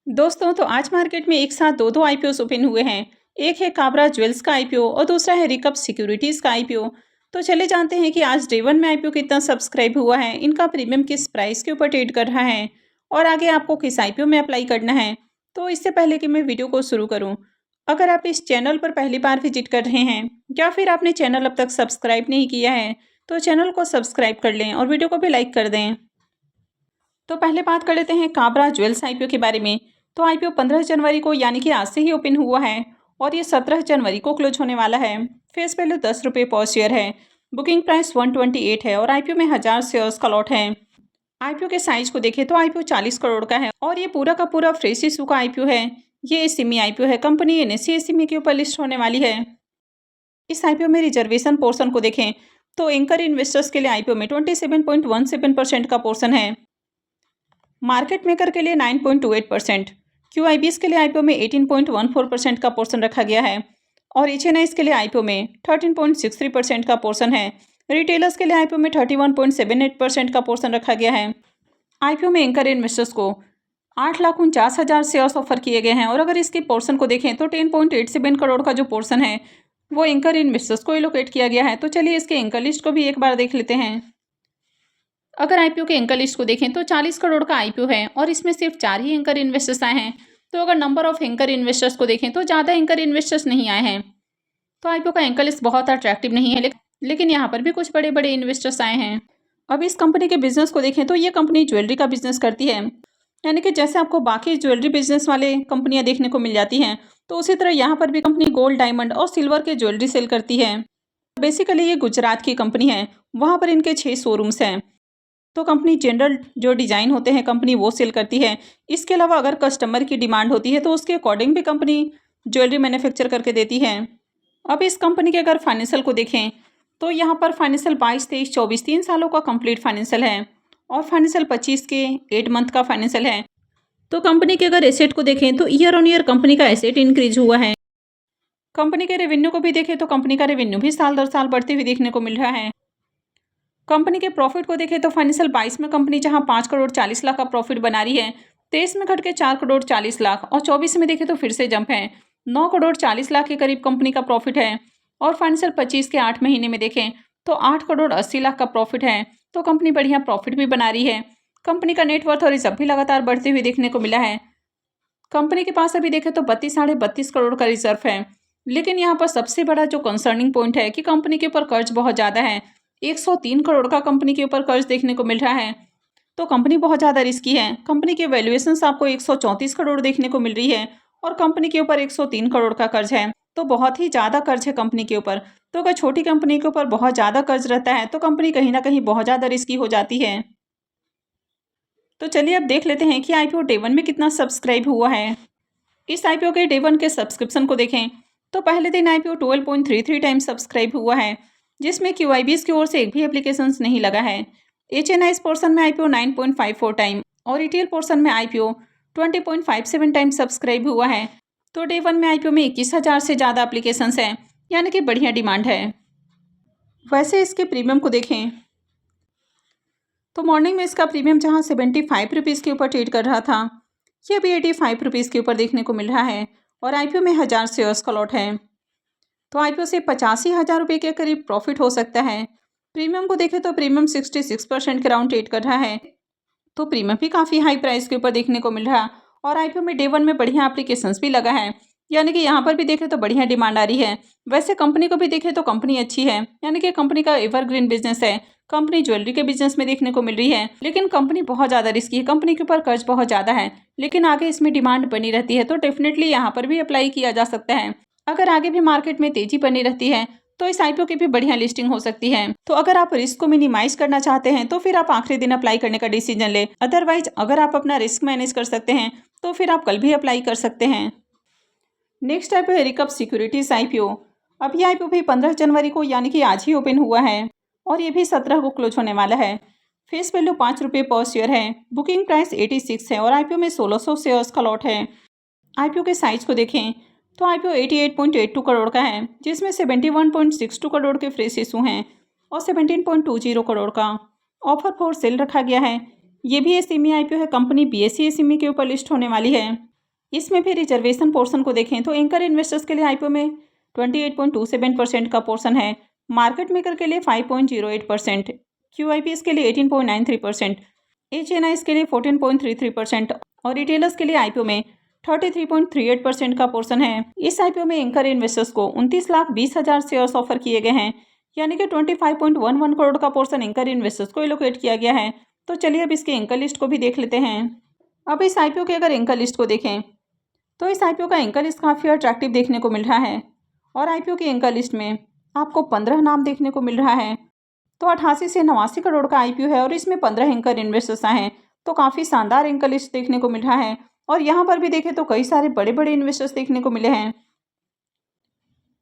दोस्तों तो आज मार्केट में एक साथ दो आईपीओ ओपन हुए हैं। एक है काबरा ज्वेल्स का आईपीओ और दूसरा है रिकप सिक्योरिटीज का आईपीओ। तो चले जानते हैं कि आज डे वन में आईपीओ कितना सब्सक्राइब हुआ है, इनका प्रीमियम किस प्राइस के ऊपर ट्रेड कर रहा है और आगे आपको किस आईपीओ में अप्लाई करना है। तो इससे पहले कि मैं वीडियो को शुरू करूँ, अगर आप इस चैनल पर पहली बार विजिट कर रहे हैं या फिर आपने चैनल अब तक सब्सक्राइब नहीं किया है तो चैनल को सब्सक्राइब कर लें और वीडियो को भी लाइक कर दें। तो पहले बात कर लेते हैं काबरा ज्वेल्स आईपीओ के बारे में। तो आईपीओ 15 जनवरी को यानी कि आज से ही ओपन हुआ है और ये 17 जनवरी को क्लोज होने वाला है। फेस वैल्यू 10 रुपये पर शेयर है। बुकिंग प्राइस 128 है और आईपीओ में 1000 शेयर्स का लॉट है। आईपीओ के साइज को देखें तो आईपीओ 40 करोड़ का है और ये पूरा का पूरा फ्रेश इशू का आईपीओ है। ये एसएमई आईपीओ है। कंपनी एनएसई एसएमई के ऊपर लिस्ट होने वाली है। इस आईपीओ में रिजर्वेशन पोर्शन को देखें तो एंकर इन्वेस्टर्स के लिए आईपीओ में 27.17% का पोर्शन है। मार्केट मेकर के लिए 9.28%, क्यूआईबीएस के लिए आईपीओ में 18.14% का पोर्शन रखा गया है और एचएनआईस के लिए आईपीओ में 13.63% का पोर्शन है। रिटेलर्स के लिए आईपीओ में 31.78% का पोर्शन रखा गया है। आईपीओ में एंकर इन्वेस्टर्स को 8,49,000 शेयर्स ऑफर किए गए हैं और अगर इसके पोर्शन को देखें तो 10.87 करोड़ का जो पोर्शन है वो एंकर इन्वेस्टर्स को एलोकेट किया गया है। तो चलिए इसके एंकर लिस्ट को भी एक बार देख लेते हैं। अगर आईपीओ के एंकर लिस्ट को देखें तो 40 करोड़ का आईपीओ है और इसमें सिर्फ 4 ही एंकर इन्वेस्टर्स आए हैं। तो अगर नंबर ऑफ एंकर इन्वेस्टर्स को देखें तो ज़्यादा एंकर इन्वेस्टर्स नहीं आए हैं। तो आईपीओ का एंकर लिस्ट बहुत अट्रैक्टिव नहीं है, लेकिन यहाँ पर भी कुछ बड़े बड़े इन्वेस्टर्स आए हैं। अब इस कंपनी के बिजनेस को देखें तो ये कंपनी ज्वेलरी का बिजनेस करती है, यानी कि जैसे आपको बाकी ज्वेलरी बिजनेस वाले कंपनियां देखने को मिल जाती हैं तो उसी तरह यहाँ पर भी कंपनी गोल्ड, डायमंड और सिल्वर के ज्वेलरी सेल करती है। बेसिकली ये गुजरात की कंपनी है, वहाँ पर इनके 6 शोरूम्स हैं। तो कंपनी जनरल जो डिज़ाइन होते हैं कंपनी वो सेल करती है। इसके अलावा अगर कस्टमर की डिमांड होती है तो उसके अकॉर्डिंग भी कंपनी ज्वेलरी मैन्युफैक्चर करके देती है। अब इस कंपनी के अगर फाइनेंशियल को देखें तो यहाँ पर फाइनेंशियल 22, 23, 24 3 सालों का कंप्लीट फाइनेंशियल है और फाइनेंशियल 25 के 8 मंथ का फाइनेंशियल है। तो कंपनी के अगर एसेट को देखें तो ईयर ऑन ईयर कंपनी का एसेट इंक्रीज हुआ है। कंपनी के रेवेन्यू को भी देखें तो कंपनी का रेवेन्यू भी साल दर साल बढ़ते हुए देखने को मिल रहा है। कंपनी के प्रॉफिट को देखें तो फाइनेंशियल 22 में कंपनी जहां 5 करोड़ 40 लाख का प्रॉफिट बना रही है, 23 में घट के 4 करोड़ 40 लाख और 24 में देखें तो फिर से जंप है, 9 करोड़ 40 लाख के करीब कंपनी का प्रॉफिट है। और फाइनेंशियल 25 के 8 महीने में देखें तो 8 करोड़ 80 लाख का प्रॉफिट है। तो कंपनी बढ़िया प्रॉफिट भी बना रही है। कंपनी का नेटवर्थ और रिजर्व भी लगातार बढ़ते हुए देखने को मिला है। कंपनी के पास अभी देखें तो 32 करोड़ का रिजर्व है। लेकिन यहाँ पर सबसे बड़ा जो कंसर्निंग पॉइंट है कि कंपनी के ऊपर कर्ज बहुत ज़्यादा है। 103 करोड़ का कंपनी के ऊपर कर्ज देखने को मिल रहा है। तो कंपनी बहुत ज़्यादा रिस्की है। कंपनी के वैल्यूएशंस आपको 134 करोड़ देखने को मिल रही है और कंपनी के ऊपर 103 करोड़ का कर्ज है। तो बहुत ही ज़्यादा कर्ज है कंपनी के ऊपर। तो अगर छोटी कंपनी के ऊपर बहुत ज़्यादा कर्ज रहता है तो कंपनी कहीं ना कहीं बहुत ज़्यादा रिस्की हो जाती है। तो चलिए अब देख लेते हैं कि आईपीओ डे वन में कितना सब्सक्राइब हुआ है। इस आईपीओ के डे वन के सब्सक्रिप्शन को देखें तो पहले दिन आईपीओ 12.33 टाइम्स सब्सक्राइब हुआ है, जिसमें क्यूआईबीएस की ओर से एक भी एप्लीकेशंस नहीं लगा है। एचएनआईएस पोर्शन में आईपीओ 9.54 टाइम और रिटेल पोर्शन में आईपीओ 20.57 टाइम सब्सक्राइब हुआ है। तो डे वन में आईपीओ में 21,000 से ज़्यादा एप्लीकेशंस हैं, यानी कि बढ़िया डिमांड है। वैसे इसके प्रीमियम को देखें तो मॉर्निंग में इसका प्रीमियम जहाँ 75 रुपीज़ के ऊपर ट्रेड कर रहा था, ये अभी 85 रुपीज़ के ऊपर देखने को मिल रहा है और आईपीओ में 1000 शेयर्स का लॉट है। तो आईपीओ से 85,000 रुपये के करीब प्रॉफिट हो सकता है। प्रीमियम को देखें तो प्रीमियम 66% के राउंड ट्रेड कर रहा है। तो प्रीमियम भी काफ़ी हाई प्राइस के ऊपर देखने को मिल रहा और आईपीओ में डे वन में बढ़िया एप्लीकेशंस भी लगा है, यानी कि यहाँ पर भी देखें तो बढ़िया डिमांड आ रही है। वैसे कंपनी को भी देखें तो कंपनी अच्छी है, यानी कि कंपनी का एवरग्रीन बिजनेस है। कंपनी ज्वेलरी के बिजनेस में देखने को मिल रही है, लेकिन कंपनी बहुत ज़्यादा रिस्की है। कंपनी के ऊपर कर्ज बहुत ज़्यादा है, लेकिन आगे इसमें डिमांड बनी रहती है तो डेफिनेटली यहाँ पर भी अप्लाई किया जा सकता है। अगर आगे भी मार्केट में तेजी बनी रहती है तो इस आईपीओ की भी बढ़िया लिस्टिंग हो सकती है। तो अगर आप रिस्क को मिनिमाइज करना चाहते हैं तो फिर आप आखिरी दिन अप्लाई करने का डिसीजन ले। अदरवाइज अगर आप अपना रिस्क मैनेज कर सकते हैं तो फिर आप कल भी अप्लाई कर सकते हैं। नेक्स्ट आईपीओ है रिकप सिक्योरिटीज आईपीओ। अब ये आईपीओ भी 15 जनवरी को यानी कि आज ही ओपन हुआ है और ये भी 17 को क्लोज होने वाला है। फेस वैल्यू 5 रुपये पर शेयर है। बुकिंग प्राइस 86 है और आईपीओ में 1600 शेयर्स का लॉट है। आईपीओ के साइज को देखें तो आईपीओ 88.82 करोड़ का है, जिसमें 71.62 करोड़ के फ्रेश इशू हैं और 17.20 करोड़ का ऑफर फॉर सेल रखा गया है। ये भी एसएमई आईपीओ है। कंपनी बीएसई एसएमई के ऊपर लिस्ट होने वाली है। इसमें भी रिजर्वेशन पोर्शन को देखें तो एंकर इन्वेस्टर्स के लिए आईपीओ में 28.27% का पोर्शन है, मार्केट मेकर के लिए 5.08%, क्यूआईपीएस के लिए 18.93%, एचएनआईस के लिए 14.33% और रिटेलर्स के लिए आईपीओ में 33.38% का पोर्शन है। इस आईपीओ में एंकर इन्वेस्टर्स को 29,20,000 शेयर्स ऑफर किए गए हैं, यानी कि 25.11 करोड़ का पोर्शन एंकर इन्वेस्टर्स को एलोकेट किया गया है। तो चलिए अब इसके एंकर लिस्ट को भी देख लेते हैं। अब इस आईपीओ के अगर एंकर लिस्ट को देखें तो इस आईपीओ का एंकर लिस्ट काफ़ी अट्रैक्टिव देखने को मिल रहा है और आईपीओ की एंकर लिस्ट में आपको 15 नाम देखने को मिल रहा है। तो 88 से 89 करोड़ का आईपीओ है और इसमें 15 एंकर इन्वेस्टर्स आए हैं, तो काफ़ी शानदार एंकर लिस्ट देखने को मिल रहा है। और यहाँ पर भी देखें तो कई सारे बड़े बड़े इन्वेस्टर्स देखने को मिले हैं।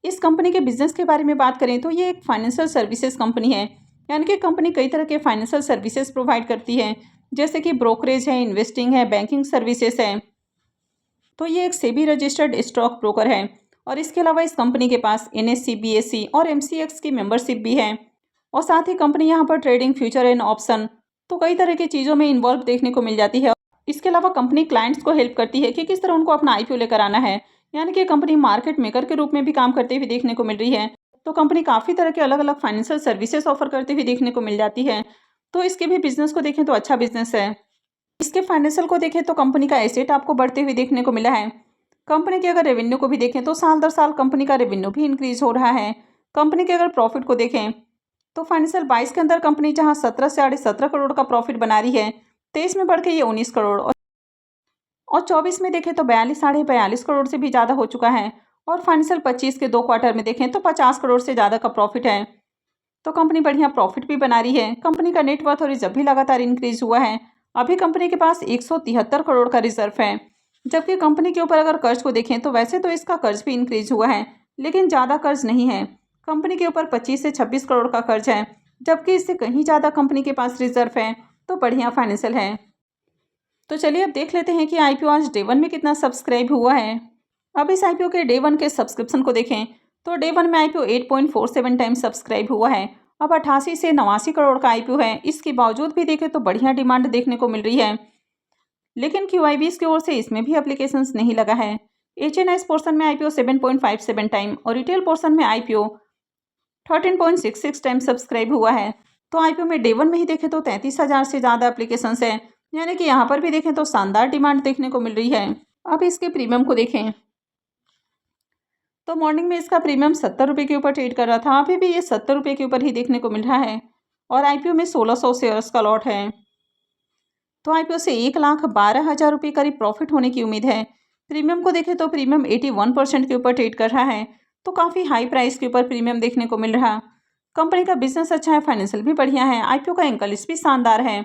इस कंपनी के बिजनेस के बारे में बात करें तो ये एक फाइनेंशियल सर्विसेज कंपनी है, यानी कि कंपनी कई तरह के फाइनेंशियल सर्विसेज प्रोवाइड करती है, जैसे कि ब्रोकरेज है, इन्वेस्टिंग है, बैंकिंग सर्विसेज है। तो ये एक सेबी रजिस्टर्ड स्टॉक ब्रोकर है और इसके अलावा इस कंपनी के पास NSE, BSE और MCX की मेंबरशिप भी है। और साथ ही कंपनी यहाँ पर ट्रेडिंग, फ्यूचर एंड ऑप्शन, तो कई तरह की चीज़ों में इन्वॉल्व देखने को मिल जाती है। इसके अलावा कंपनी क्लाइंट्स को हेल्प करती है कि किस तरह उनको अपना आईपीओ लेकर आना है, यानी कि कंपनी मार्केट मेकर के रूप में भी काम करते हुए देखने को मिल रही है। तो कंपनी काफ़ी तरह के अलग अलग फाइनेंशियल सर्विसेज ऑफर करते हुए देखने को मिल जाती है। तो इसके भी बिजनेस को देखें तो अच्छा बिजनेस है। इसके फाइनेंशियल को देखें तो कंपनी का एसेट आपको बढ़ते हुए देखने को मिला है। कंपनी के अगर रेवेन्यू को भी देखें तो साल दर साल कंपनी का रेवेन्यू भी इंक्रीज हो रहा है। कंपनी के अगर प्रॉफिट को देखें तो फाइनेंशियल 22 के अंदर कंपनी जहां 17 से 17.5 करोड़ का प्रॉफिट बना रही है, 23 में बढ़ के ये 19 करोड़ और 24 में देखें तो 42 करोड़ से भी ज़्यादा हो चुका है। और फाइनेंशियल 25 के 2 क्वार्टर में देखें तो 50 करोड़ से ज़्यादा का प्रॉफिट है। तो कंपनी बढ़िया प्रॉफिट भी बना रही है। कंपनी का नेटवर्थ और रिजर्व भी लगातार इंक्रीज हुआ है। अभी कंपनी के पास 173 करोड़ का रिजर्व है, जबकि कंपनी के ऊपर अगर कर्ज को देखें तो वैसे तो इसका कर्ज भी इंक्रीज हुआ है, लेकिन ज़्यादा कर्ज नहीं है। कंपनी के ऊपर 25 से 26 करोड़ का कर्ज है, जबकि इससे कहीं ज़्यादा कंपनी के पास रिजर्व है। तो बढ़िया फाइनेंशियल है। तो चलिए अब देख लेते हैं कि आईपीओ आज डे 1 में कितना सब्सक्राइब हुआ है। अब इस आईपीओ के डे 1 के सब्सक्रिप्शन को देखें तो डे 1 में आईपीओ 8.47 टाइम सब्सक्राइब हुआ है। अब 88 से 89 करोड़ का आईपीओ है। इसके बावजूद भी देखें तो बढ़िया डिमांड देखने को मिल रही है, लेकिन क्यूआईबीएस की ओर से इसमें भी एप्लीकेशंस नहीं लगा है। एचएनआईएस पोर्शन में आईपीओ 7.57 टाइम और रिटेल पोर्शन में आईपीओ 13.66 टाइम सब्सक्राइब हुआ है। तो आईपीओ में डे 1 में ही देखें तो 33,000 से ज़्यादा एप्लीकेशंस है, यानी कि यहाँ पर भी देखें तो शानदार डिमांड देखने को मिल रही है। अब इसके प्रीमियम को देखें तो मॉर्निंग में इसका प्रीमियम 70 रुपये के ऊपर ट्रेड कर रहा था, अभी भी ये 70 रुपये के ऊपर ही देखने को मिल रहा है और आईपीओ में 1600 शेयर्स का लॉट है। तो आईपीओ से 1,12,000 रुपये करीब प्रॉफिट होने की उम्मीद है। प्रीमियम को देखें तो प्रीमियम 81% के ऊपर ट्रेड कर रहा है, तो काफ़ी हाई प्राइस के ऊपर प्रीमियम देखने को मिल रहा। कंपनी का बिजनेस अच्छा है, फाइनेंशियल भी बढ़िया है, आईपीओ का एंकर लिस्ट भी शानदार है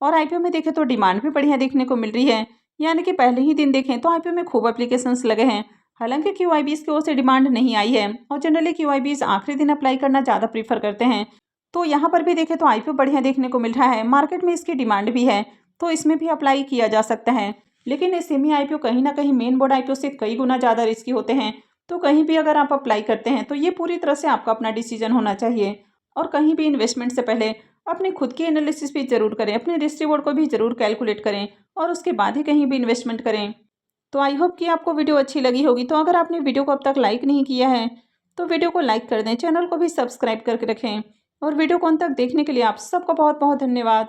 और आईपीओ में देखें तो डिमांड भी बढ़िया देखने को मिल रही है, यानी कि पहले ही दिन देखें तो आईपीओ में खूब एप्लीकेशंस लगे हैं। हालांकि क्यूआईबीएस की ओर से डिमांड नहीं आई है और जनरली क्यूआईबीएस आखिरी दिन अप्लाई करना ज़्यादा प्रीफर करते हैं। तो यहाँ पर भी देखें तो आईपीओ बढ़िया देखने को मिल रहा है, मार्केट में इसकी डिमांड भी है, तो इसमें भी अप्लाई किया जा सकता है। लेकिन ये सेमी आईपीओ कहीं ना कहीं मेन बोर्ड आईपीओ से कई गुना ज़्यादा रिस्की होते हैं, तो कहीं भी अगर आप अप्लाई करते हैं तो ये पूरी तरह से आपका अपना डिसीजन होना चाहिए और कहीं भी इन्वेस्टमेंट से पहले अपने खुद की एनालिसिस भी जरूर करें, अपने रिस्क रिवॉर्ड को भी जरूर कैलकुलेट करें और उसके बाद ही कहीं भी इन्वेस्टमेंट करें। तो आई होप कि आपको वीडियो अच्छी लगी होगी। तो अगर आपने वीडियो को अब तक लाइक नहीं किया है तो वीडियो को लाइक कर दें, चैनल को भी सब्सक्राइब करके रखें और वीडियो को अंत तक देखने के लिए आप सबका बहुत बहुत धन्यवाद।